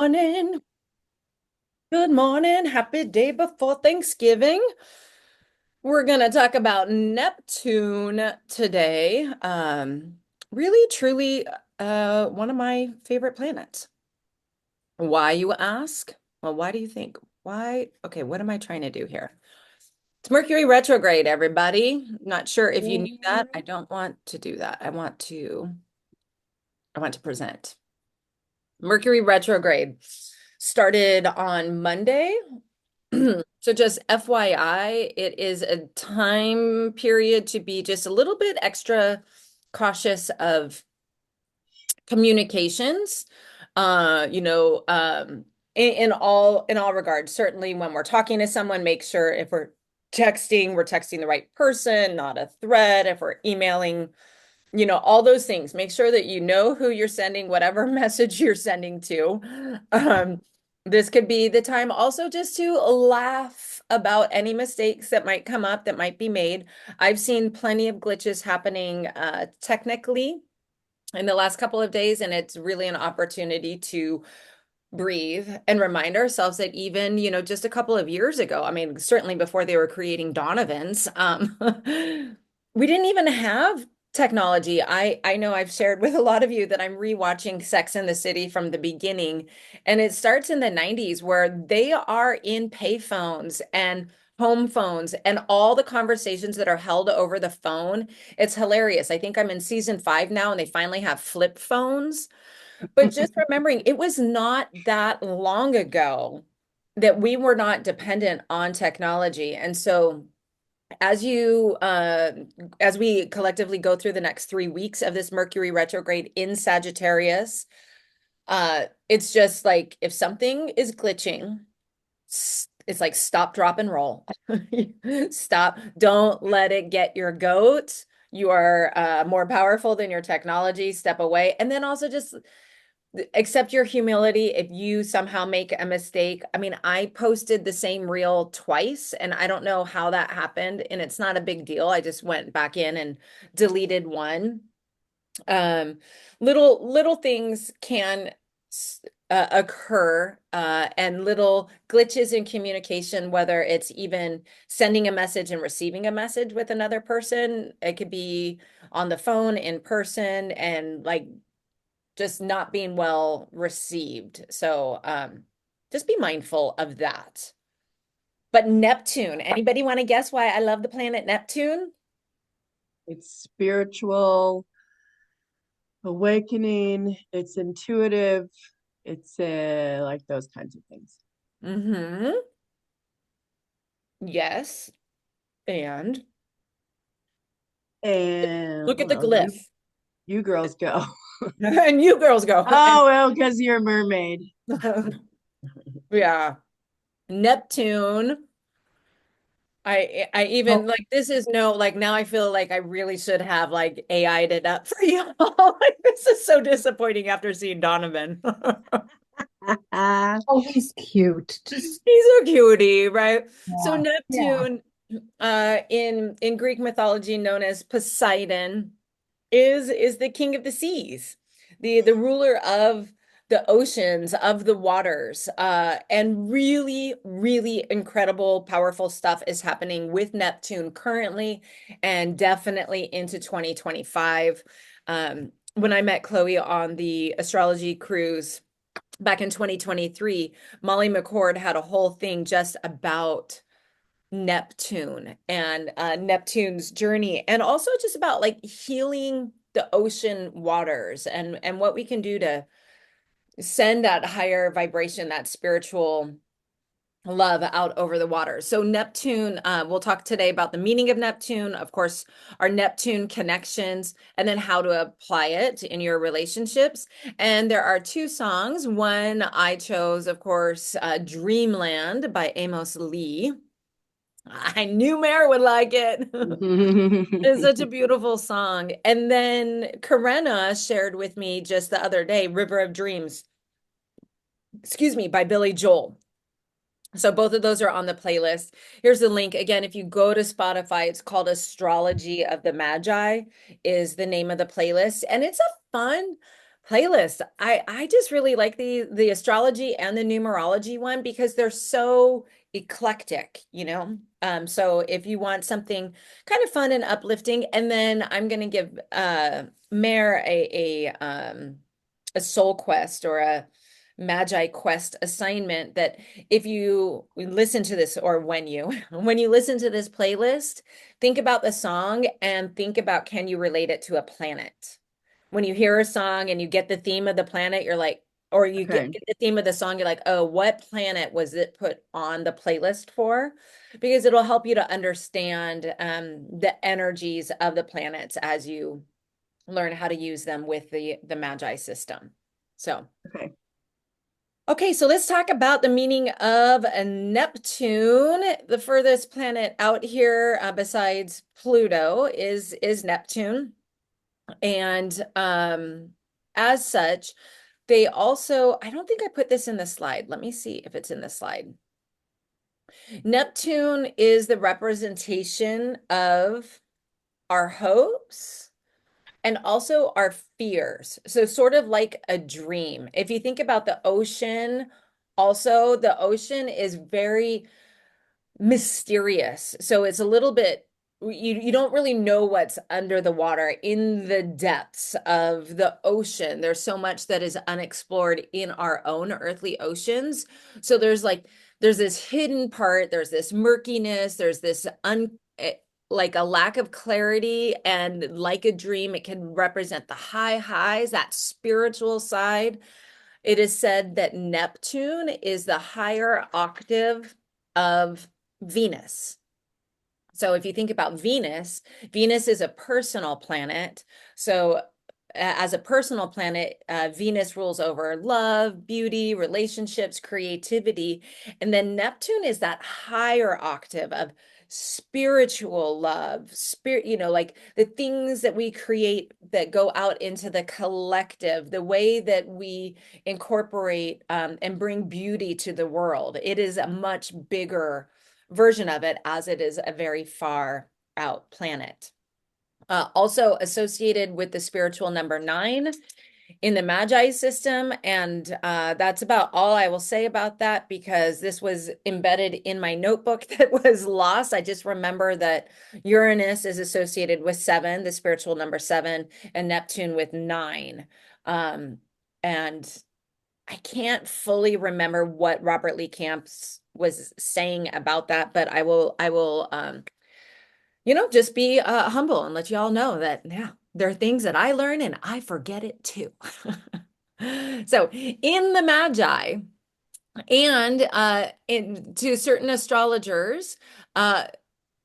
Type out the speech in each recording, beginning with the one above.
Morning. Good morning. Happy day before Thanksgiving. We're going to talk about Neptune today. Really, truly, one of my favorite planets. Why, you ask? Well, why do you think? Why? Okay, what am I trying to do here? It's Mercury retrograde, everybody. Not sure if you knew that. I don't want to do that. I want to present. Mercury retrograde started on Monday. So just FYI, it is a time period to be just a little bit extra cautious of communications. You know, in all regards. Certainly when we're talking to someone, make sure if we're texting the right person, not a thread. If we're emailing, all those things. Make sure that you know who you're sending whatever message you're sending to. Um, this could be the time also just to laugh about any mistakes that might come up that might be made. I've seen plenty of glitches happening technically in the last couple of days, and it's really an opportunity to breathe and remind ourselves that even, just a couple of years ago, I mean, certainly before they were creating Donovans, we didn't even have technology. I know I've shared with a lot of you that I'm rewatching Sex and the City from the beginning, and it starts in the 90s where they are in payphones and home phones and all the conversations that are held over the phone. It's hilarious. I think I'm in season 5 now, and they finally have flip phones. But just remembering, it was not that long ago that we were not dependent on technology. And so as as we collectively go through the next 3 weeks of this Mercury retrograde in Sagittarius, it's just like if something is glitching, it's like stop, drop, and roll. Stop. Don't let it get your goat. You are more powerful than your technology. Step away. And then also just accept your humility if you somehow make a mistake. I mean, I posted the same reel twice, and I don't know how that happened, and it's not a big deal. I just went back in and deleted one. Um, little things can occur, and little glitches in communication, whether it's even sending a message and receiving a message with another person. It could be on the phone, in person, and like just not being well received. So just be mindful of that. But Neptune, anybody want to guess why I love the planet Neptune? It's spiritual, awakening, it's intuitive, it's like those kinds of things. Mm-hmm. Yes. And And look at the well, you glyph. you girls go. And you girls go. Oh, well, because you're a mermaid. Yeah. Neptune. I even Oh, like this is no like now I feel like I really should have like AI'd it up for you all. Like this is so disappointing after seeing Donovan. Oh, he's cute. Just He's a cutie, right? So yeah. Yeah. Neptune, in Greek mythology known as Poseidon, is the king of the seas, the ruler of the oceans, of the waters, and really, really incredible, powerful stuff is happening with Neptune currently, and definitely into 2025. When I met Chloe on the astrology cruise back in 2023, Molly McCord had a whole thing just about Neptune and Neptune's journey, and also just about like healing the ocean waters and what we can do to send that higher vibration, that spiritual love out over the water. So Neptune, we'll talk today about the meaning of Neptune, of course, our Neptune connections, and then how to apply it in your relationships. And there are two songs. One I chose, of course, Dreamland by Amos Lee. I knew Mare would like it. It's such a beautiful song. And then Karena shared with me just the other day, River of Dreams, excuse me, by Billy Joel. So both of those are on the playlist. Here's the link. Again, if you go to Spotify, it's called Astrology of the Magi is the name of the playlist. And it's a fun Playlist. I just really like the astrology and the numerology one because they're so eclectic, you know? So if you want something kind of fun and uplifting, and then I'm gonna give Mare a soul quest or a Magi quest assignment that if you listen to this or when you when you listen to this playlist, think about the song and think about can you relate it to a planet? When you hear a song and you get the theme of the planet, you're like, or you Okay. get the theme of the song, you're like, oh, what planet was it put on the playlist for? Because it'll help you to understand the energies of the planets as you learn how to use them with the Magi system. So, Okay. okay, so let's talk about the meaning of a Neptune. The furthest planet out here, besides Pluto, is Neptune. And as such, they also, I don't think I put this in the slide. Let me see if it's in the slide. Neptune is the representation of our hopes and also our fears. So sort of like a dream. If you think about the ocean, also the ocean is very mysterious. So it's a little bit you don't really know what's under the water in the depths of the ocean. There's so much that is unexplored in our own earthly oceans. So there's this hidden part, there's this murkiness, there's this like a lack of clarity, and like a dream, it can represent the high highs, that spiritual side. It is said that Neptune is the higher octave of Venus. So if you think about Venus, Venus is a personal planet. So as a personal planet, Venus rules over love, beauty, relationships, creativity. And then Neptune is that higher octave of spiritual love, spirit, like the things that we create that go out into the collective, the way that we incorporate and bring beauty to the world. It is a much bigger version of it as it is a very far out planet. Also associated with the spiritual number 9 in the Magi system. And that's about all I will say about that because this was embedded in my notebook that was lost. I just remember that Uranus is associated with 7, the spiritual number 7, and Neptune with 9. And I can't fully remember what Robert Lee Camps was saying about that, but I will just be humble and let you all know that, yeah, there are things that I learn and I forget it too. So in the Magi and to certain astrologers, uh,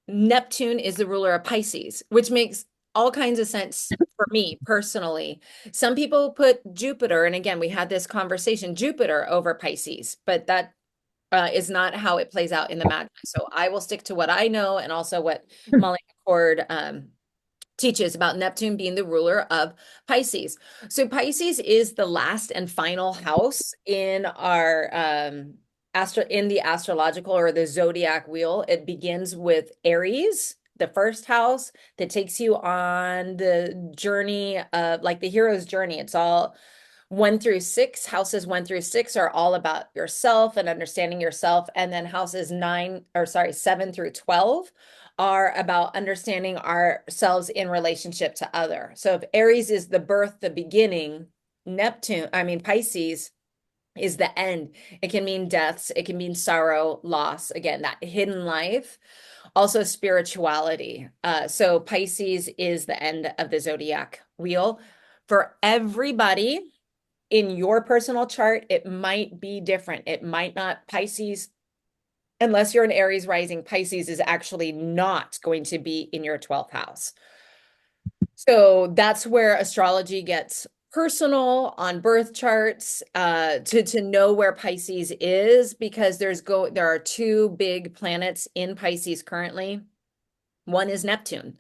Neptune is the ruler of Pisces, which makes all kinds of sense for me personally. Some people put Jupiter, and again, we had this conversation, Jupiter over Pisces, but that is not how it plays out in the Magi. So I will stick to what I know and also what Molly McCord teaches about Neptune being the ruler of Pisces. So Pisces is the last and final house in our in the astrological or the zodiac wheel. It begins with Aries, the first house that takes you on the journey of like the hero's journey. It's all 1 through 6. Houses 1 through 6 are all about yourself and understanding yourself. And then houses 7 through 12 are about understanding ourselves in relationship to other. So if Aries is the birth, the beginning, Pisces is the end. It can mean deaths, it can mean sorrow, loss, again, that hidden life, also spirituality. So Pisces is the end of the zodiac wheel. For everybody in your personal chart, it might be different. It might not, Pisces, unless you're an Aries rising, Pisces is actually not going to be in your 12th house. So that's where astrology gets personal on birth charts to know where Pisces is because there are 2 big planets in Pisces currently. One is Neptune.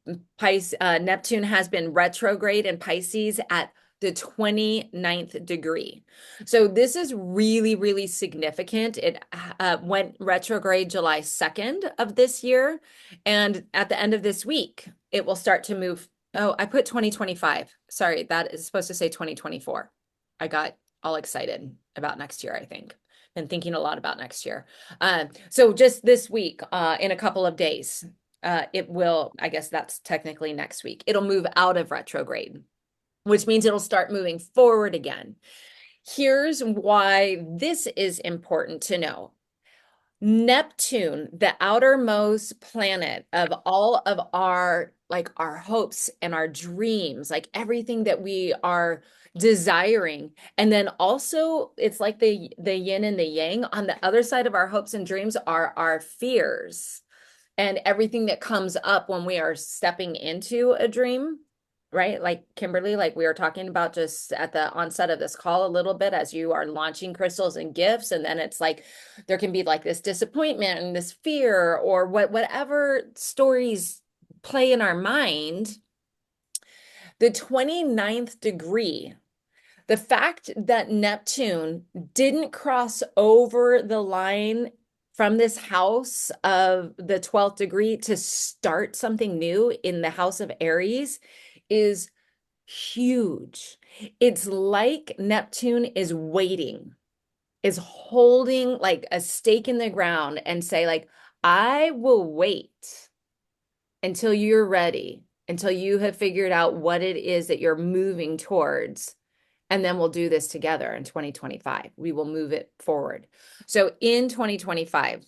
Neptune has been retrograde in Pisces at the 29th degree. So this is really, really significant. It went retrograde July 2nd of this year. And at the end of this week, it will start to move Oh, I put 2025. Sorry, that is supposed to say 2024. I got all excited about next year, I think. Been thinking a lot about next year. So just this week, in a couple of days, it will, I guess that's technically next week. It'll move out of retrograde, which means it'll start moving forward again. Here's why this is important to know. Neptune, the outermost planet of all of our like our hopes and our dreams, like everything that we are desiring. And then also it's like the yin and the yang. On the other side of our hopes and dreams are our fears and everything that comes up when we are stepping into a dream, right? Like Kimberly, like we were talking about just at the onset of this call a little bit as you are launching crystals and gifts. And then it's like there can be like this disappointment and this fear or whatever stories play in our mind. The 29th degree, the fact that Neptune didn't cross over the line from this house of the 12th degree to start something new in the house of Aries is huge. It's like Neptune is waiting, is holding like a stake in the ground and say like, I will wait until you're ready, until you have figured out what it is that you're moving towards. And then we'll do this together in 2025. We will move it forward. So in 2025,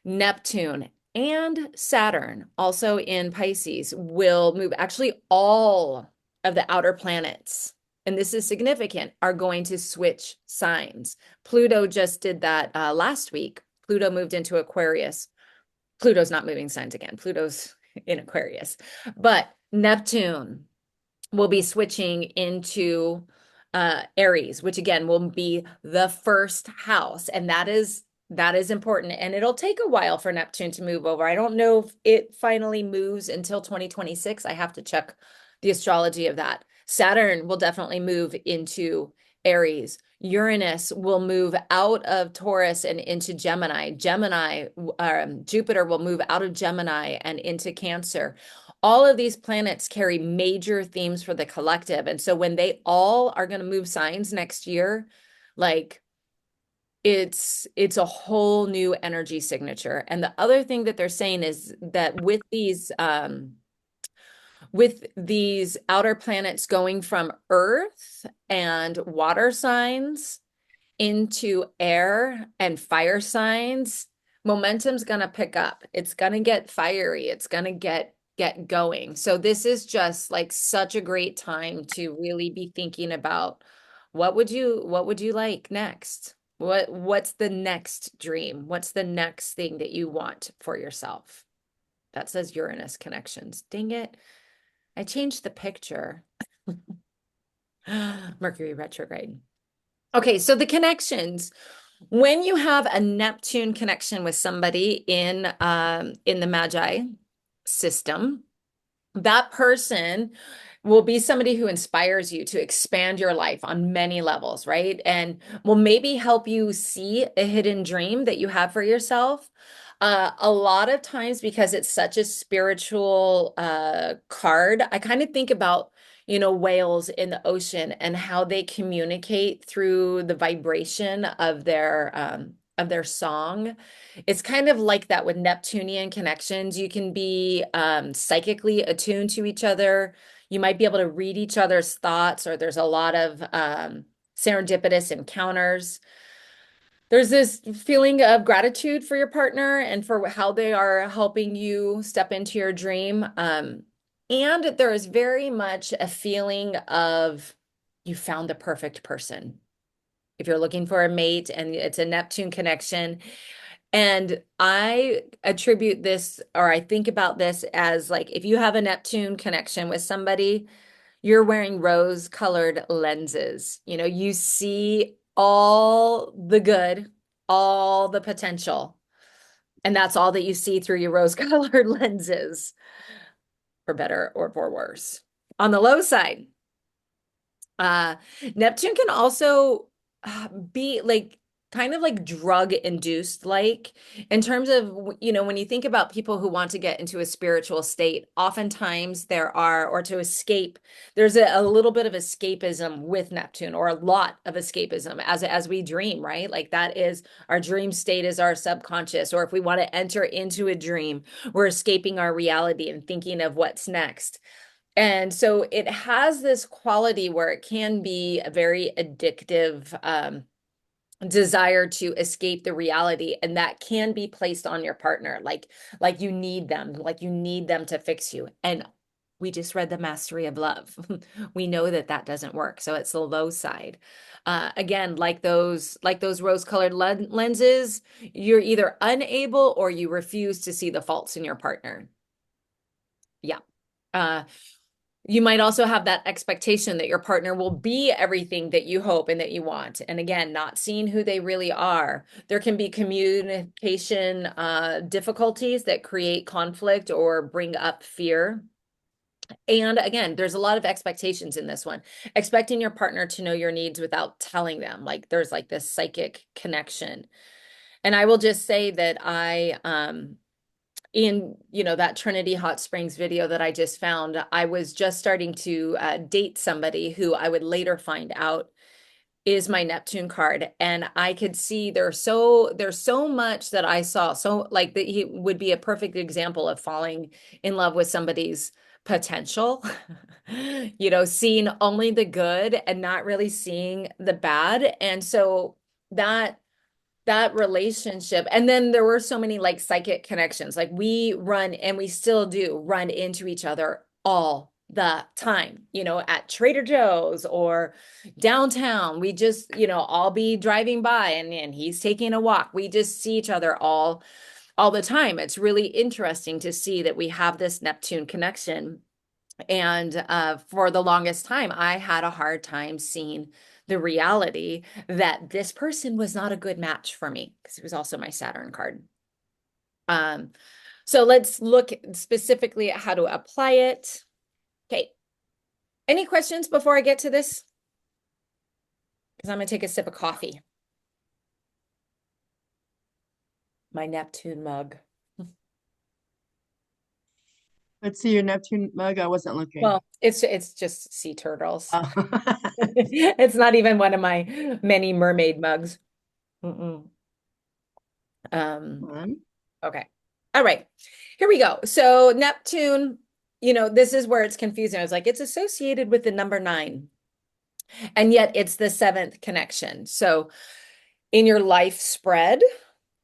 Neptune and Saturn, also in Pisces, will move. Actually, all of the outer planets, and this is significant, are going to switch signs. Pluto just did that last week. Pluto moved into Aquarius. Pluto's not moving signs again. Pluto's in Aquarius. But Neptune will be switching into Aries, which again will be the first house. And that is important. And it'll take a while for Neptune to move over. I don't know if it finally moves until 2026. I have to check the astrology of that. Saturn will definitely move into Aries. Uranus will move out of Taurus and into Gemini. Jupiter will move out of Gemini and into Cancer. All of these planets carry major themes for the collective. And so when they all are going to move signs next year, like it's a whole new energy signature. And the other thing that they're saying is that with these outer planets going from Earth and water signs into air and fire signs, momentum's going to pick up. It's going to get fiery. It's going to get going. So this is just like such a great time to really be thinking about what would you like next? What's the next dream? What's the next thing that you want for yourself? That says Uranus connections. Dang it. I changed the picture. Mercury retrograde. Okay, so the connections. When you have a Neptune connection with somebody in the Magi system, that person will be somebody who inspires you to expand your life on many levels, right? And will maybe help you see a hidden dream that you have for yourself. A lot of times, because it's such a spiritual card, I kind of think about, whales in the ocean and how they communicate through the vibration of their song. It's kind of like that with Neptunian connections. You can be psychically attuned to each other. You might be able to read each other's thoughts, or there's a lot of serendipitous encounters. There's this feeling of gratitude for your partner and for how they are helping you step into your dream. And there is very much a feeling of you found the perfect person. If you're looking for a mate and it's a Neptune connection. And I attribute this, or I think about this as like, if you have a Neptune connection with somebody, you're wearing rose-colored lenses. You see all the good, all the potential, and that's all that you see through your rose-colored lenses, for better or for worse. On the low side, Neptune can also be like kind of like drug induced, like in terms of, when you think about people who want to get into a spiritual state, oftentimes there are, or to escape, there's a little bit of escapism with Neptune, or a lot of escapism as we dream, right? Like that is our dream state, is our subconscious, or if we want to enter into a dream, we're escaping our reality and thinking of what's next. And so it has this quality where it can be a very addictive, desire to escape the reality, and that can be placed on your partner, like you need them to fix you. And we just read the mastery of love. We know that that doesn't work, so it's the low side. Again, like those rose-colored lenses, you're either unable or you refuse to see the faults in your partner. Yeah. uh you might also have that expectation that your partner will be everything that you hope and that you want. And again, not seeing who they really are. There can be communication difficulties that create conflict or bring up fear. And again, there's a lot of expectations in this one. Expecting your partner to know your needs without telling them. Like there's like this psychic connection. And I will just say that in that Trinity Hot Springs video that I just found, I was just starting to date somebody who I would later find out is my Neptune card, and I could see there's so much that I saw, so like that he would be a perfect example of falling in love with somebody's potential. Seeing only the good and not really seeing the bad. And so that relationship, and then there were so many like psychic connections, like we run, and we still do run into each other all the time, at Trader Joe's or downtown. We just, I'll be driving by, and he's taking a walk. We just see each other all the time. It's really interesting to see that we have this Neptune connection. And for the longest time, I had a hard time seeing the reality that this person was not a good match for me, because it was also my Saturn card. So let's look specifically at how to apply it. Okay. Any questions before I get to this? Because I'm going to take a sip of coffee. My Neptune mug. Let's see your Neptune mug. I wasn't looking. Well, it's just sea turtles. Oh. It's not even one of my many mermaid mugs. Mm-mm. Okay. All right. Here we go. So Neptune, this is where it's confusing. I was like, it's associated with the number 9, and yet it's the 7th connection. So in your life spread,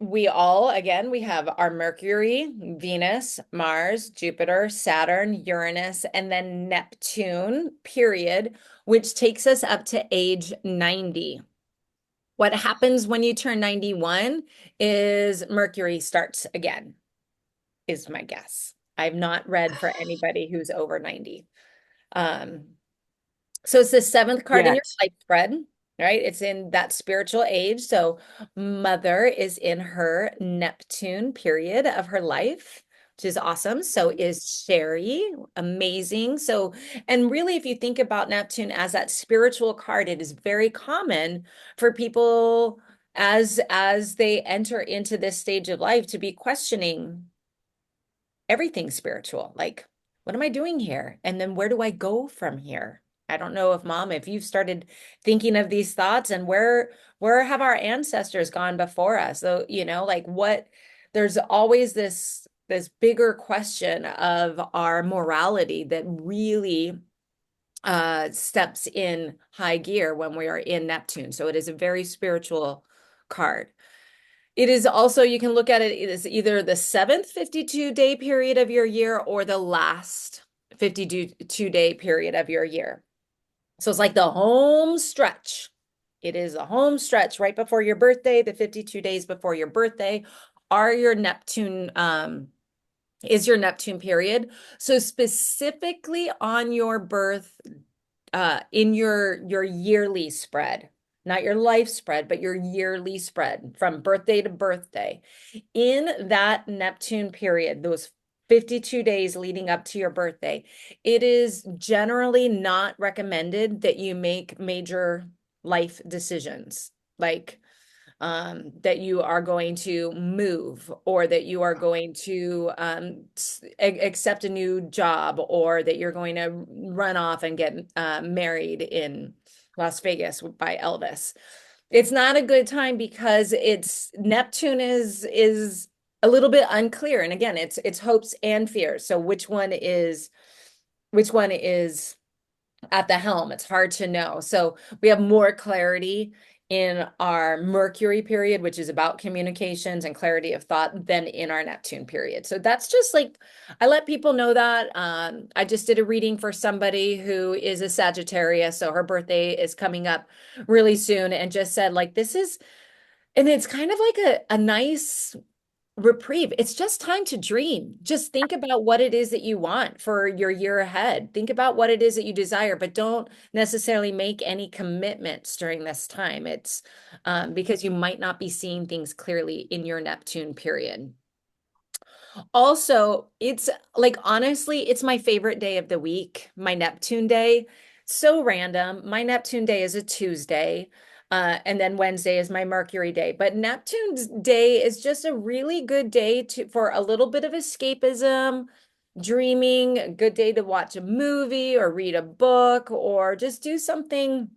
we have our Mercury, Venus, Mars, Jupiter, Saturn, Uranus, and then Neptune, period, which takes us up to age 90. What happens when you turn 91 is Mercury starts again, is my guess. I've not read for anybody who's over 90. So it's the 7th card in your life spread, right? It's in that spiritual age. So Mother is in her Neptune period of her life, which is awesome. So is Sherry, amazing. So, and really, if you think about Neptune as that spiritual card, it is very common for people as they enter into this stage of life to be questioning everything spiritual. Like, what am I doing here? And then where do I go from here? I don't know if you've started thinking of these thoughts, and where have our ancestors gone before us? So, like there's always this bigger question of our morality that really steps in high gear when we are in Neptune. So it is a very spiritual card. It is also, you can look at it as either the 7th 52-day period of your year or the last 52-day period of your year. So it's like the home stretch. It is a home stretch right before your birthday. The 52 days before your birthday are your Neptune, is your Neptune period. So specifically on your birth, in your yearly spread, not your life spread, but your yearly spread from birthday to birthday. In that Neptune period, those 52 days leading up to your birthday, it is generally not recommended that you make major life decisions. Like, that you are going to move, or that you are going to accept a new job, or that you're going to run off and get married in Las Vegas by Elvis. It's not a good time because it's Neptune is a little bit unclear. And again, it's hopes and fears. So which one is at the helm? It's hard to know. So we have more clarity in our Mercury period, which is about communications and clarity of thought, than in our Neptune period. So that's just like, I let people know that. I just did a reading for somebody who is a Sagittarius. So her birthday is coming up really soon, and just said, like, this is, and it's kind of like a nice reprieve. It's just time to dream. Just think about what it is that you want for your year ahead. Think about what it is that you desire, but don't necessarily make any commitments during this time. It's because you might not be seeing things clearly in your Neptune period. Also, it's like, honestly, it's my favorite day of the week, my Neptune day. So random. My Neptune day is a Tuesday. And then Wednesday is my Mercury day. But Neptune's day is just a really good day for a little bit of escapism, dreaming, a good day to watch a movie or read a book or just do something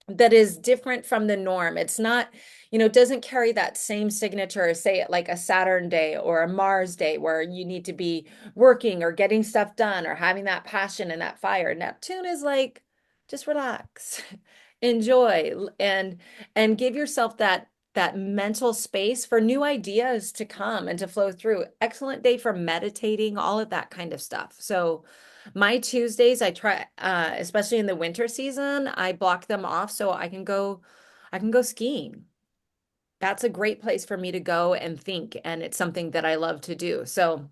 that is different from the norm. It's not, it doesn't carry that same signature, say, like a Saturn day or a Mars day, where you need to be working or getting stuff done or having that passion and that fire. Neptune is like, just relax, enjoy, and give yourself that mental space for new ideas to come and to flow through. Excellent day for meditating, all of that kind of stuff. So my Tuesdays, I try, especially in the winter season, I block them off so I can go skiing. That's a great place for me to go and think, and it's something that I love to do. So,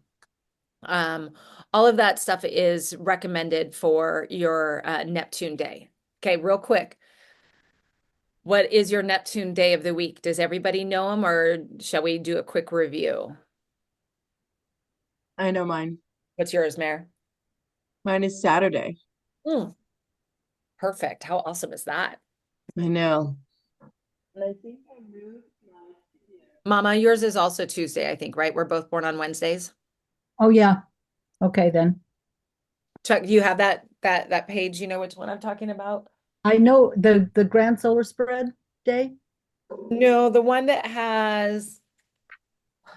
um, all of that stuff is recommended for your Neptune day. Okay, real quick. What is your Neptune day of the week? Does everybody know them, or shall we do a quick review? I know mine. What's yours, Mare? Mine is Saturday. Hmm, perfect. How awesome is that? I know. Mama, yours is also Tuesday, I think, right? We're both born on Wednesdays. Oh, yeah. Okay, then. Chuck, do you have that page? You know which one I'm talking about? I know the grand solar spread day. No, the one that has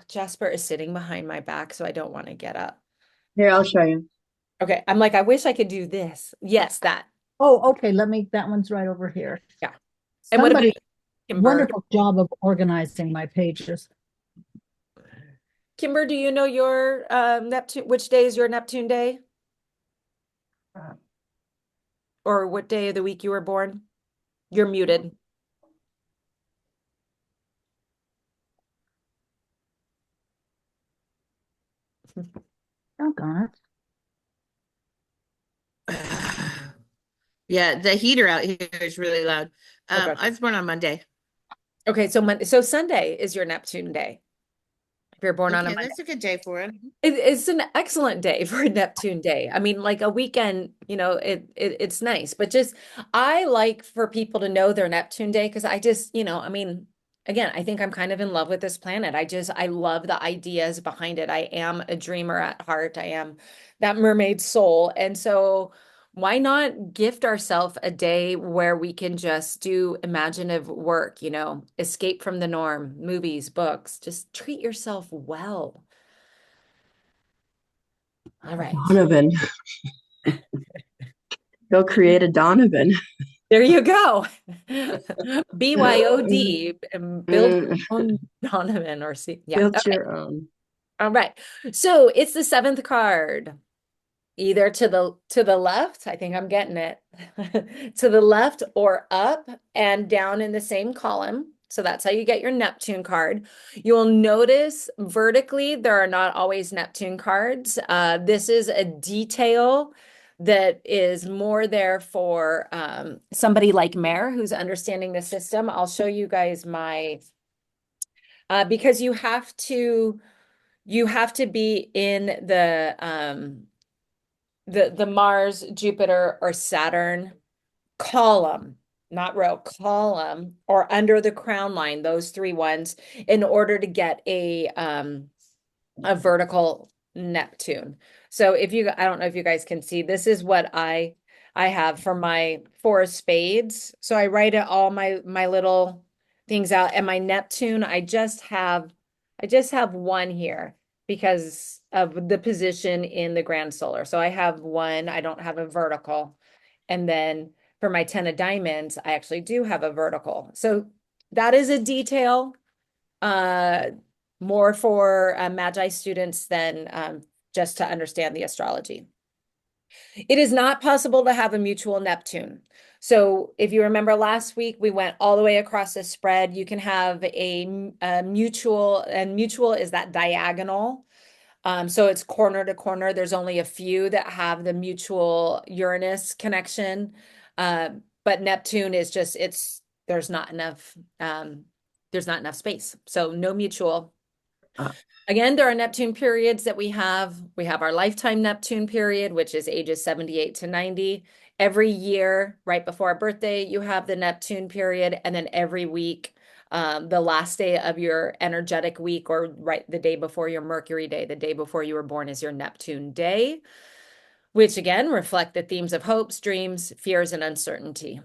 Jasper is sitting behind my back, so I don't want to get up. Here, I'll show you. Okay, I'm like, I wish I could do this. Yes, that. Oh, okay. That one's right over here. Yeah. And what about Somebody, Kimber? wonderful job of organizing my pages. Kimber, do you know your Neptune? Which day is your Neptune day? Or what day of the week you were born? You're muted. Doggone it. Yeah, the heater out here is really loud. Okay. I was born on Monday. Okay, so Sunday is your Neptune day. If you're born on a Okay, Monday. that's a good day for it. It's an excellent day for a Neptune day. I mean, like a weekend, it's nice, but just I like for people to know their Neptune day, because I just, I mean, again, I think I'm kind of in love with this planet. I love the ideas behind it. I am a dreamer at heart. I am that mermaid soul. And so why not gift ourselves a day where we can just do imaginative work, escape from the norm, movies, books, just treat yourself well. All right. Donovan. Go create a Donovan. There you go. BYOD, and build your own Donovan or see. Yeah. Build Okay. your own. All right. So it's the seventh card. Either to the left, I think I'm getting it. To the left or up and down in the same column. So that's how you get your Neptune card. You will notice vertically there are not always Neptune cards. This is a detail that is more there for somebody like Mare who's understanding the system. I'll show you guys my because you have to be in the Mars, Jupiter, or Saturn column. not row, column, or under the crown line, those three ones, in order to get a vertical Neptune. So if you, I don't know if you guys can see, this is what I have for my four of spades. So I write it all my little things out, and my Neptune, I just have one here because of the position in the grand solar. So I have one, I don't have a vertical. And then for my 10 of diamonds, I actually do have a vertical. So that is a detail, uh, more for Magi students than just to understand the astrology. It is not possible to have a mutual Neptune. So if you remember last week, we went all the way across the spread. You can have a mutual, and mutual is that diagonal. So it's corner to corner. There's only a few that have the mutual Uranus connection. But Neptune is just, there's not enough, there's not enough space. So no mutual. Again, there are Neptune periods that we have. We have our lifetime Neptune period, which is ages 78 to 90. Every year, right before our birthday, you have the Neptune period. And then every week, the last day of your energetic week, or right the day before your Mercury day, the day before you were born, is your Neptune day, which again reflect the themes of hopes, dreams, fears, and uncertainty.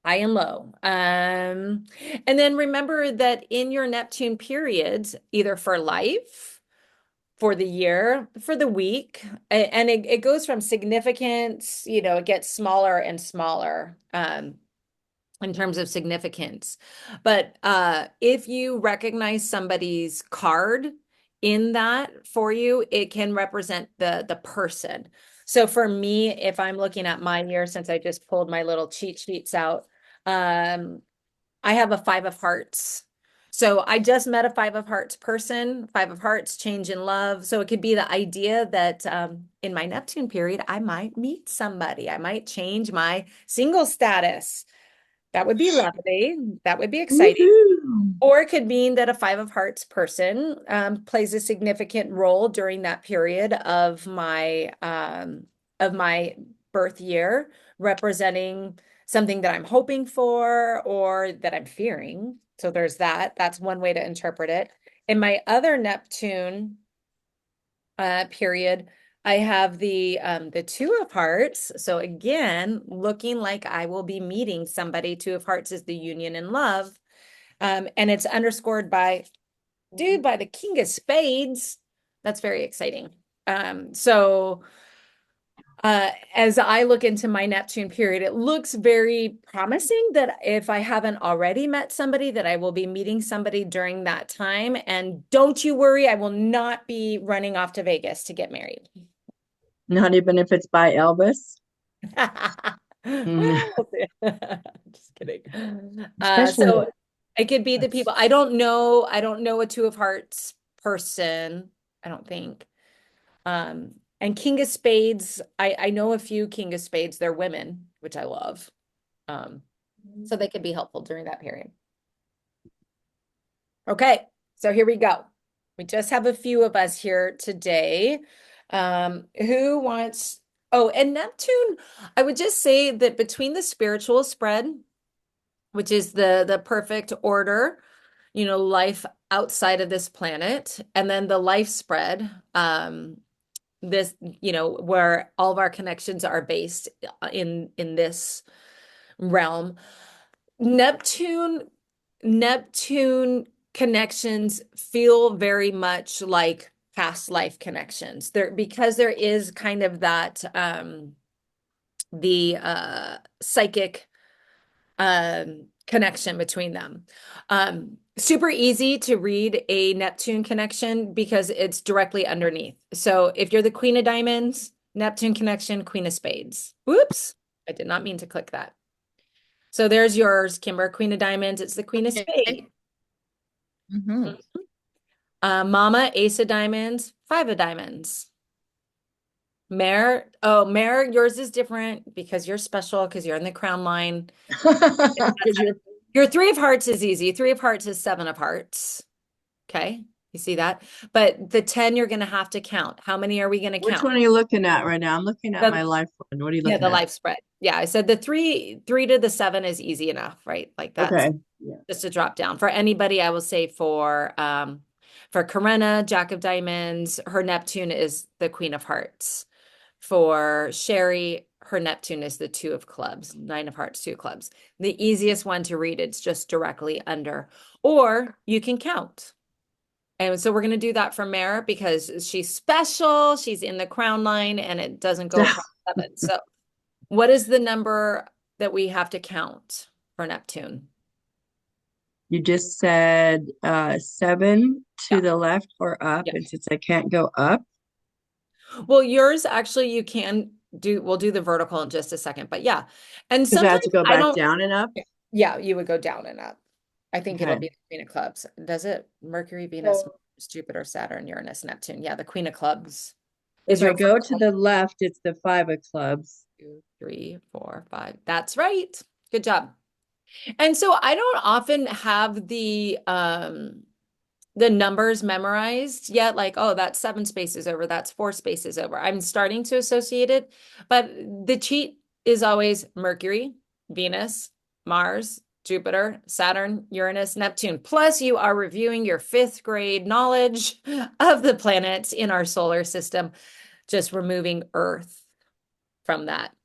High and low. And then remember that in your Neptune periods, either for life, for the year, for the week, and it goes from significance, it gets smaller and smaller in terms of significance. But if you recognize somebody's card in that for you, it can represent the person. So for me, if I'm looking at my year, since I just pulled my little cheat sheets out, I have a 5 of hearts. So I just met a 5 of hearts person, 5 of hearts, change in love. So it could be the idea that in my Neptune period, I might meet somebody. I might change my single status. That would be lovely. That would be exciting. Woohoo. Or it could mean that a 5 of hearts person plays a significant role during that period of my birth year, representing something that I'm hoping for or that I'm fearing. So there's that. That's one way to interpret it. In my other Neptune period, I have the 2 of hearts. So again, looking like I will be meeting somebody. 2 of hearts is the union and love. And it's underscored by the king of spades. That's very exciting. So as I look into my Neptune period, it looks very promising that if I haven't already met somebody, that I will be meeting somebody during that time. And don't you worry, I will not be running off to Vegas to get married. Not even if it's by Elvis. Mm. Well, just kidding. Especially So it could be the that's- people. I don't know a 2 of hearts person, I don't think. And king of spades, I know a few king of spades, they're women, which I love. So they could be helpful during that period. Okay, so here we go. We just have a few of us here today. Who wants, oh, and Neptune, I would just say that between the spiritual spread, which is the perfect order, life outside of this planet, and then the life spread, this, where all of our connections are based in this realm. Neptune connections feel very much like past life connections. Because there is kind of that the psychic connection between them. Super easy to read a Neptune connection because it's directly underneath. So if you're the Queen of Diamonds, Neptune connection, Queen of Spades. Whoops, I did not mean to click that. So there's yours, Kimber, Queen of Diamonds. It's the Queen of Spades. Mhm. Mama, Ace of Diamonds, 5 of Diamonds. Mare, yours is different because you're special because you're in the crown line. Your 3 of Hearts is easy. 3 of Hearts is 7 of Hearts. Okay, you see that? But the 10 you're going to have to count. How many are we going to Which count? one are you looking at right now? I'm looking at The- my life one. What are you Yeah, looking the at? life spread. Yeah, I said the three to the seven is easy enough, right? Like that's Okay. Yeah. just a drop down. For anybody, I will say for Corinna, Jack of Diamonds, her Neptune is the Queen of Hearts. For Sherry, her Neptune is the Two of Clubs, Nine of Hearts, Two of Clubs. The easiest one to read, it's just directly under. Or you can count. And so we're going to do that for Mare because she's special. She's in the crown line and it doesn't go across seven. So what is the number that we have to count for Neptune? You just said 7 to Yeah. the left or up, Yeah. and since I can't go up, Well, yours actually you can do, we'll do the vertical in just a second, but yeah. And because I have sometimes to go I back don't, down and up. yeah, you would go down and up. I think it'll Okay. be the Queen of Clubs. Does it? Mercury, Venus, So Mars, Jupiter, Saturn, Uranus, Neptune. Yeah, the Queen of Clubs is if I your go to vertical. the left, it's the 5 of clubs. Two, three, four, five. That's right. Good job. And so I don't often have the numbers memorized yet, like, oh, that's 7 spaces over, that's 4 spaces over. I'm starting to associate it, but the cheat is always Mercury, Venus, Mars, Jupiter, Saturn, Uranus, Neptune. Plus, you are reviewing your 5th grade knowledge of the planets in our solar system, just removing Earth from that.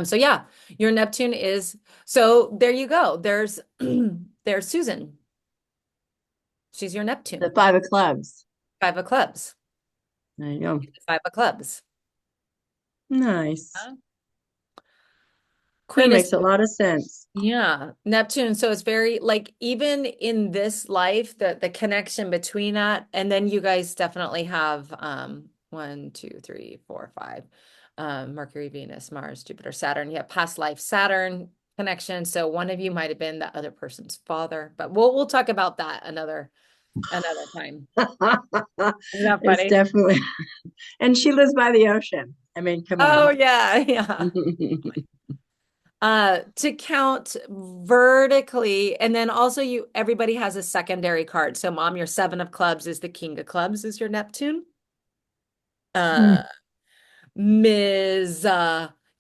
So yeah, your Neptune is, so there you go. There's Susan. She's your The Neptune. 5 of clubs. 5 of clubs. There you go. 5 of clubs. Nice. Huh? That Queen is, makes a lot of sense. yeah, Neptune. So it's very like even in this life, the connection between that, and then you guys definitely have 1, 2, 3, 4, 5. Mercury, Venus, Mars, Jupiter, Saturn. You have past life Saturn connection. So one of you might have been the other person's father, but we'll talk about that another time. Isn't that It's funny? definitely, and she lives by the ocean. I mean, come Oh on. yeah, yeah. To count vertically, and then also everybody has a secondary card. So mom, your 7 of clubs is the King of Clubs is your Neptune. Mm. Uh Ms.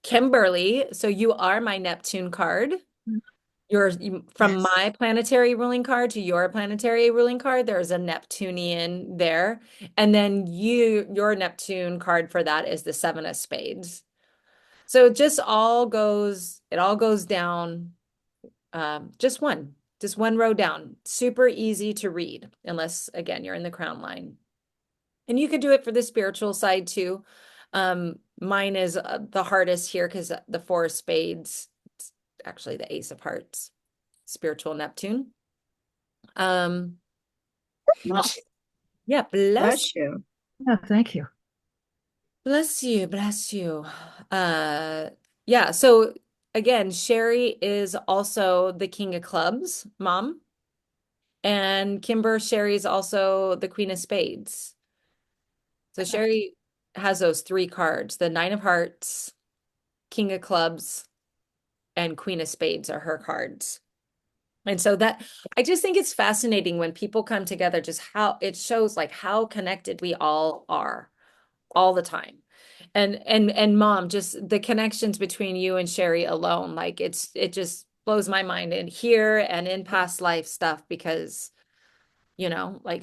Kimberly, so you are my Neptune card. From Yes. my planetary ruling card to your planetary ruling card, there's a Neptunian there. And then your Neptune card for that is the 7 of spades. So it all goes down, just one row down. Super easy to read, unless again, you're in the crown line. And you could do it for the spiritual side too. Mine is the hardest here because the 4 of spades, it's actually the Ace of Hearts, spiritual Neptune. Um, Oh, yeah, bless, bless you. Yeah, thank you. bless you, bless you. Uh, yeah, so again, Sherry is also the King of Clubs, mom. And Kimber, Sherry's also the Queen of Spades. So Sherry has those 3 cards, the 9 of Hearts, King of Clubs, and Queen of Spades are her cards. And so that I just think it's fascinating when people come together, just how it shows like how connected we all are all the time. And mom, just the connections between you and Sherry alone, like it just blows my mind in here and in past life stuff because like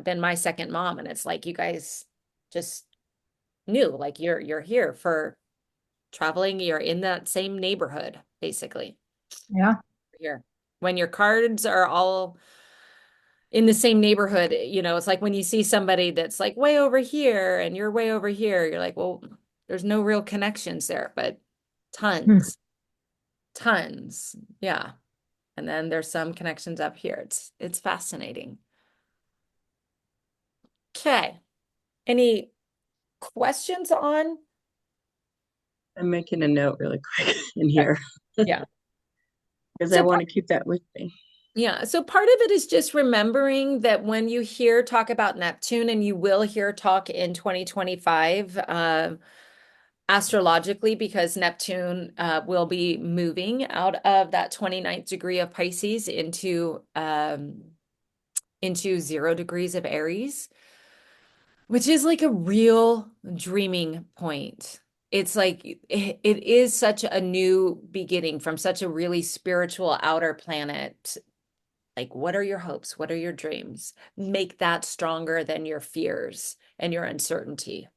been my second mom and it's like you guys just knew like you're here for traveling, you're in that same neighborhood basically Yeah. here. When your cards are all in the same neighborhood, it's like when you see somebody that's like way over here and you're way over here, you're like, well, there's no real connections there, but Hmm. tons, tons. Yeah. And then there's some connections up here. It's fascinating. Okay. Any questions on? I'm making a note really quick in Okay. here Yeah. because I So want to keep that with me. yeah, so part of it is just remembering that when you hear talk about Neptune, and you will hear talk in 2025, astrologically, because Neptune will be moving out of that 29th degree of Pisces into 0 degrees of Aries, which is like a real dreaming point. it's like it is such a new beginning from such a really spiritual outer planet. Like, what are your hopes? What are your dreams? Make that stronger than your fears and your uncertainty.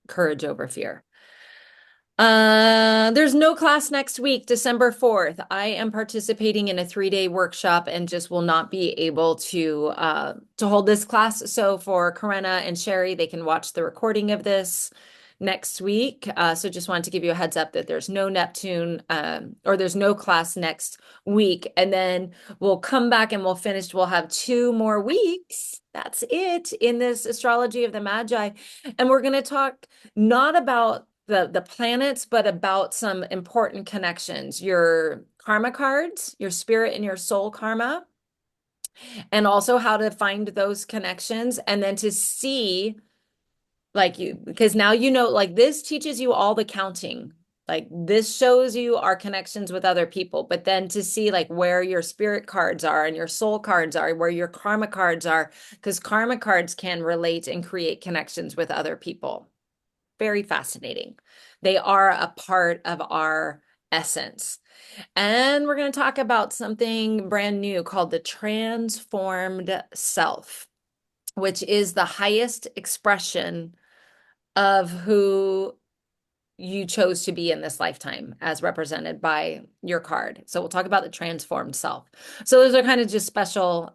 Courage over fear. There's no class next week, December 4th. I am participating in a 3-day workshop and just will not be able to hold this class. So for Corinna and Sherry, they can watch the recording of this next week. So just wanted to give you a heads up that there's no Neptune or there's no class next week. And then we'll come back and we'll finish. We'll have 2 more weeks. That's it in this astrology of the Magi. And we're going to talk not about the planets, but about some important connections, your karma cards, your spirit and your soul karma, and also how to find those connections and then to see like you, because now you know, like this teaches you all the counting. Like this shows you our connections with other people, but then to see like where your spirit cards are and your soul cards are, where your karma cards are, because karma cards can relate and create connections with other people. Very fascinating. They are a part of our essence. And we're going to talk about something brand new called the transformed self, which is the highest expression of who you chose to be in this lifetime as represented by your card. So we'll talk about the transformed self. So those are kind of just special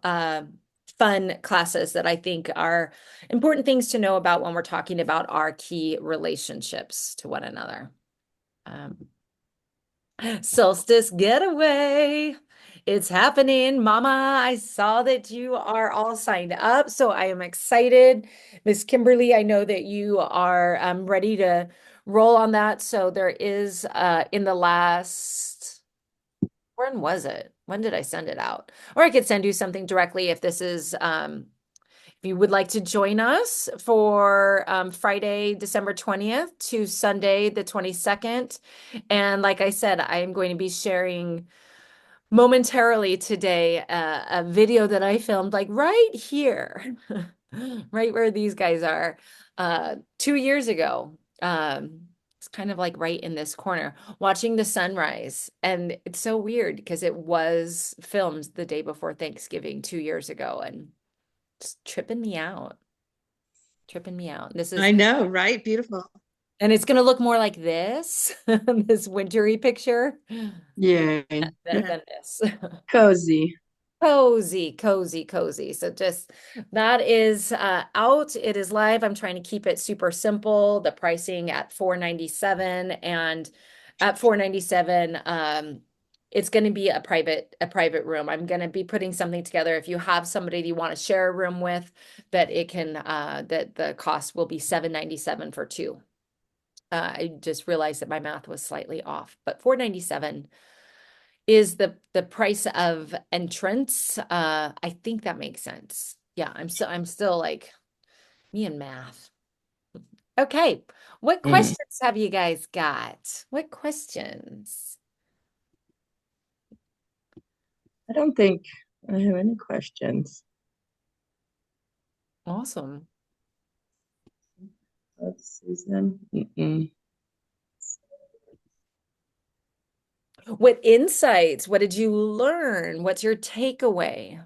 fun classes that I think are important things to know about when we're talking about our key relationships to one another. Solstice getaway. It's happening, Mama. I saw that you are all signed up, so I am excited. Miss Kimberly, I know that you are ready to roll on that. So there is in the last, when was it? When did I send it out? Or I could send you something directly if this is if you would like to join us for Friday, December 20th to Sunday, the 22nd. And like I said, I am going to be sharing momentarily today a video that I filmed like right here, right where these guys are, 2 years ago. It's kind of like right in this corner, watching the sunrise. And it's so weird because it was filmed the day before Thanksgiving 2 years ago and it's tripping me out, tripping me out. This is, I know, right? Beautiful. and it's going to look more like this, this wintry picture Yay. than this. Cozy. Cozy, cozy, cozy. So just that is out. It is live. I'm trying to keep it super simple. The pricing at $497 and at $497 it's going to be a private room. I'm going to be putting something together if you have somebody that you want to share a room with that it can that the cost will be $797 for 2. I just realized that my math was slightly off, but $497 is the price of entrance. I think that makes sense. Yeah, I'm still like me and math. Okay, what Mm. questions have you guys got? What questions? I don't think I have any questions. Awesome. Let's Susan. Mm-mm. What insights? What did you learn? What's your takeaway?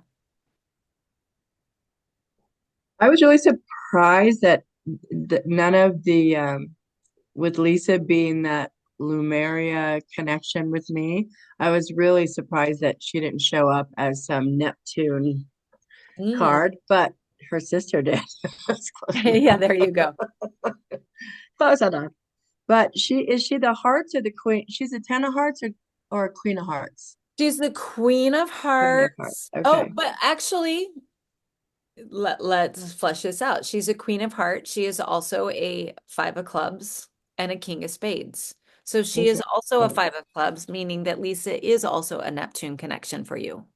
I was really surprised that none of the with Lisa being that Lumeria connection with me, I was really surprised that she didn't show up as some Neptune Mm. card, but her sister did. That's close Yeah, enough. there you go. Close enough. But she the hearts or the queen? She's a 10 of hearts or a queen of hearts? She's the Queen of Queen of hearts. Hearts. Oh, Okay. but actually, let's flesh this out. She's a Queen of Hearts. She is also a 5 of Clubs and a King of Spades. So she is Okay. also a 5 of Clubs, meaning that Lisa is also a Neptune connection for you.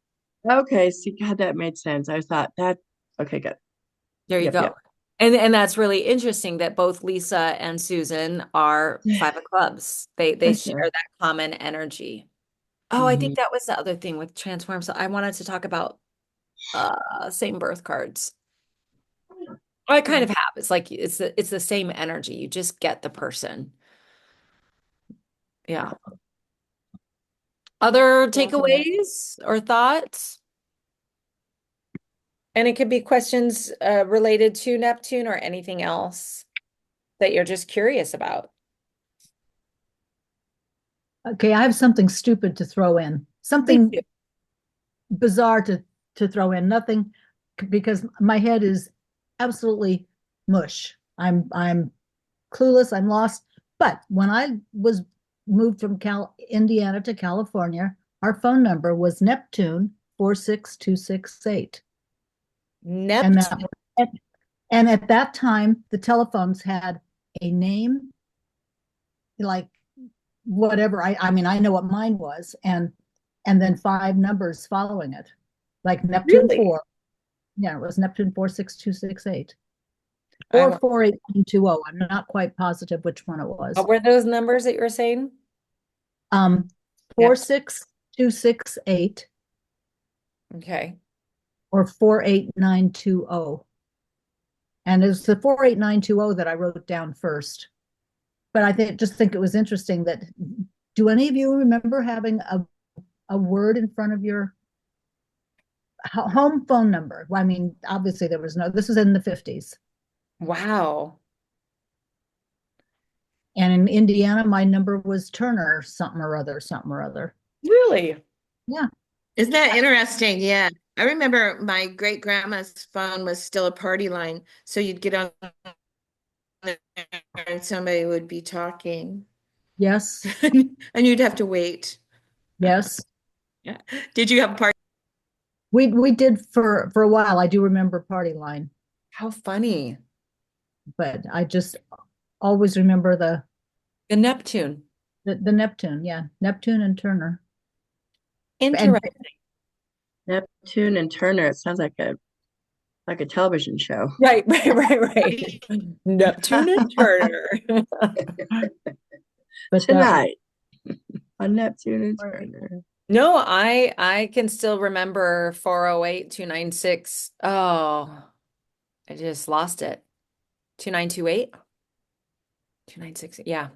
Okay. See, God, that made sense. I thought that. Okay, good. There you Yep, go. yep. And that's really interesting that both Lisa and Susan are 5 of Clubs. They share that common energy. Oh, I think Mhm. that was the other thing with Transform. So I wanted to talk about same birth cards. I kind of have. It's like it's the same energy. You just get the person. Yeah. Other Definitely. takeaways or thoughts? And it could be questions related to Neptune or anything else that you're just curious about. Okay, I have something stupid to throw in. Please do. Something bizarre to throw in. Nothing because my head is absolutely mush. I'm clueless, I'm lost. But when I was moved from Indiana to California, our phone number was Neptune 46268. And that Neptune. and at that time the telephones had a name like whatever. I mean I know what mine was and then five numbers following it. Like Neptune Really? 4. Yeah, it was Neptune 46268 I or want, 48920. I'm not quite positive which one it was. what were those numbers that you were saying? Um, Neptune. 46268 Okay. or 48920. And it's the 48920 that I wrote down first. But I think it was interesting that do any of you remember having a word in front of your home phone number? Well, I mean, obviously there was no, this was in the 50s. Wow. And in Indiana, my number was Turner, something or other, something or other. Really? Yeah. Isn't that interesting? Yeah. I remember my great grandma's phone was still a party line. So you'd get on there and somebody would be talking Yes. and you'd have to wait. Yes. Yeah. Did you have a party? We did for a while. I do remember Party Line, How funny. but I just always remember The Neptune. the Neptune. Yeah, Neptune and Turner. And Interesting. Neptune and Turner. It sounds like a television show. Right, right. Neptune and Turner. but Tonight on Neptune and right. Turner. No, I can still remember 408-296. Oh, I just lost it. 2928? 296. Yeah.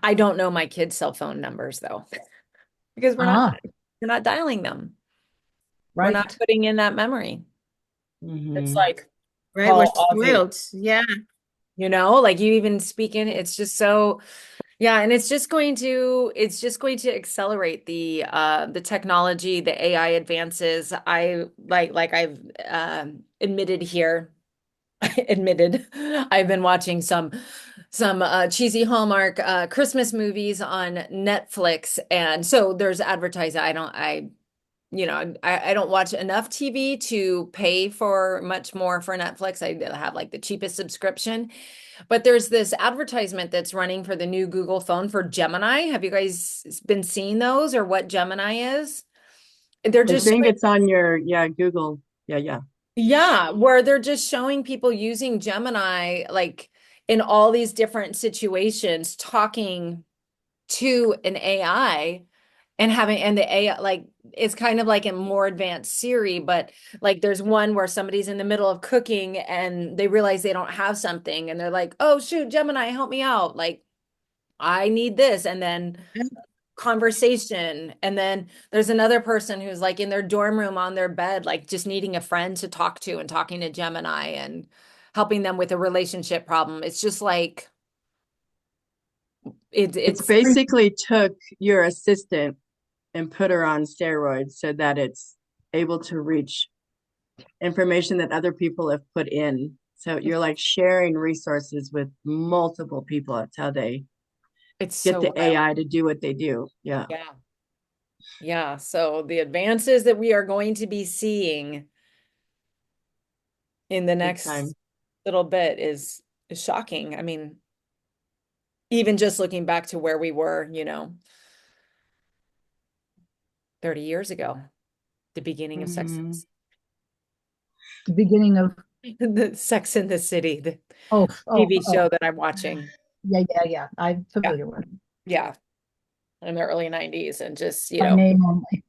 I don't know my kids' cell phone numbers though, because Ah, we're not dialing them. We're not right. putting in that memory. It's Hmm. like Right, we're call Audrey, spoiled. Yeah. like you even speak in, it's just so, yeah, and it's just going to accelerate the technology, the AI advances. I like I've admitted here, admitted I've been watching some cheesy Hallmark Christmas movies on Netflix, and so there's advertising. I don't watch enough TV to pay for much more for Netflix. I have like the cheapest subscription. But there's this advertisement that's running for the new Google phone for Gemini. Have you guys been seeing those or what Gemini is? They're I just think showing, it's on your, yeah, Google. Yeah, yeah. yeah, where they're just showing people using Gemini like in all these different situations, talking to an AI and the AI like it's kind of like a more advanced Siri, but like there's one where somebody's in the middle of cooking and they realize they don't have something and they're like, "Oh shoot, Gemini, help me out." Like I need this. And then conversation. And then there's another person who's like in their dorm room on their bed, like just needing a friend to talk to and talking to Gemini and helping them with a relationship problem. It's just like It's it's basically took your assistant and put her on steroids so that it's able to reach information that other people have put in. So you're like sharing resources with multiple people. That's how they it's get so the wild. AI to do what they do. Yeah, Yeah. Yeah. So the advances that we are going to be seeing in the big next time. little bit is shocking. I mean, even just looking back to where we were, 30 years ago, the beginning of Sex Hmm. The beginning of the Sex in the City, the oh oh TV oh show that I'm watching. yeah. I'm Yeah. familiar with Yeah. In the early 90s and just, by name only.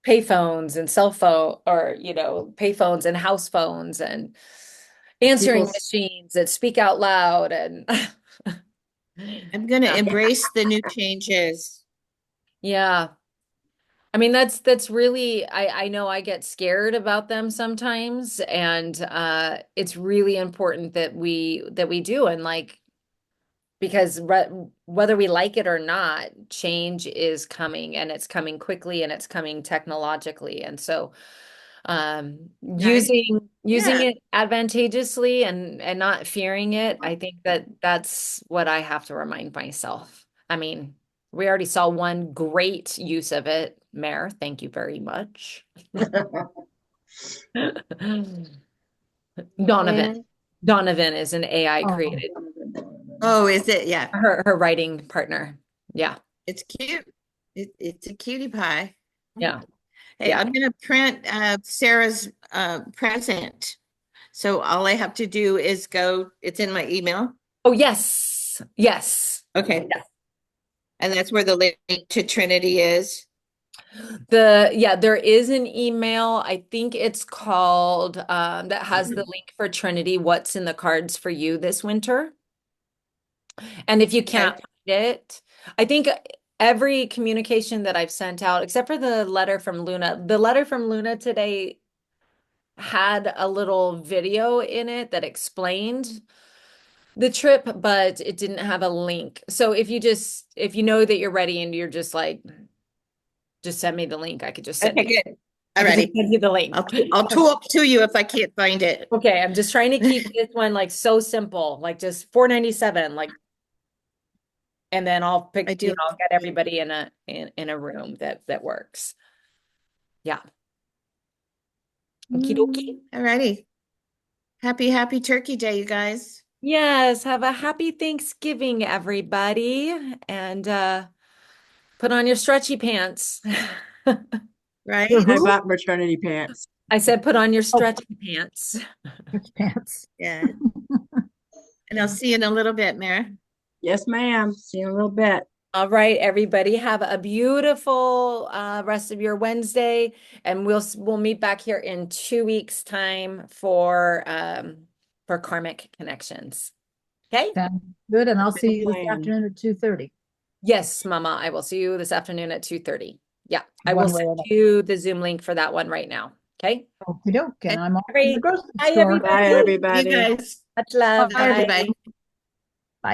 payphones and cell phone or, payphones and house phones. And answering People's machines that speak out loud and I'm going to yeah. embrace the new changes. Yeah. I mean, that's really I know I get scared about them sometimes, and it's really important that we do, and like because whether we like it or not, change is coming, and it's coming quickly, and it's coming technologically. And so Right? using Yeah. it advantageously and not fearing it, I think that's what I have to remind myself. I mean, we already saw one great use of it. Mayor, thank you very much. Donovan. Mhm. Donovan is an AI Oh, created Oh, is it? Yeah. her writing partner. Yeah. It's cute. It's a cutie pie. Yeah. Hey, Yeah. I'm going to print Sarah's present. So all I have to do is go, it's in my email. Oh, yes. Yes. Okay. Yes. And that's where the link to Trinity is. Yeah, there is an email. I think it's called that has the link for Trinity, What's in the Cards for You this winter. And if you Okay. can't find it, I think every communication that I've sent out, except for the letter from Luna today had a little video in it that explained the trip, but it didn't have a link. So if you know that you're ready and you're just like, just send me the link, I could just send Okay, you. good. I All could just righty. send you the link. I'll talk to you if I can't find it. Okay, I'm just trying to keep this one like so simple, like just 497, like, and then I'll I pick, do. I'll get everybody in a room that works. Yeah. Okie dokie. All righty. Happy Turkey Day, you guys. Yes, have a happy Thanksgiving, everybody, and put on your stretchy pants. your Right? I who? bought maternity pants. I said put on your Oh, stretchy pants. which pants? Yeah. And I'll see you in a little bit, Mara. Yes, ma'am. See you in a little bit. All right, everybody, have a beautiful rest of your Wednesday, and we'll meet back here in 2 weeks' time for Karmic Connections. Okay? Sounds good. And I'll Sounds like a see you this plan. afternoon at 2:30, Yes, Mama, I will see you this afternoon at 2:30. Yeah, I will one way send or another. you the Zoom link for that one right now. Okay? Okey doke. Okay. And I'm off All to the right. grocery Bye, store. Bye, everybody. You everybody. guys. Much love. Bye, Bye. Okay, bye. everybody.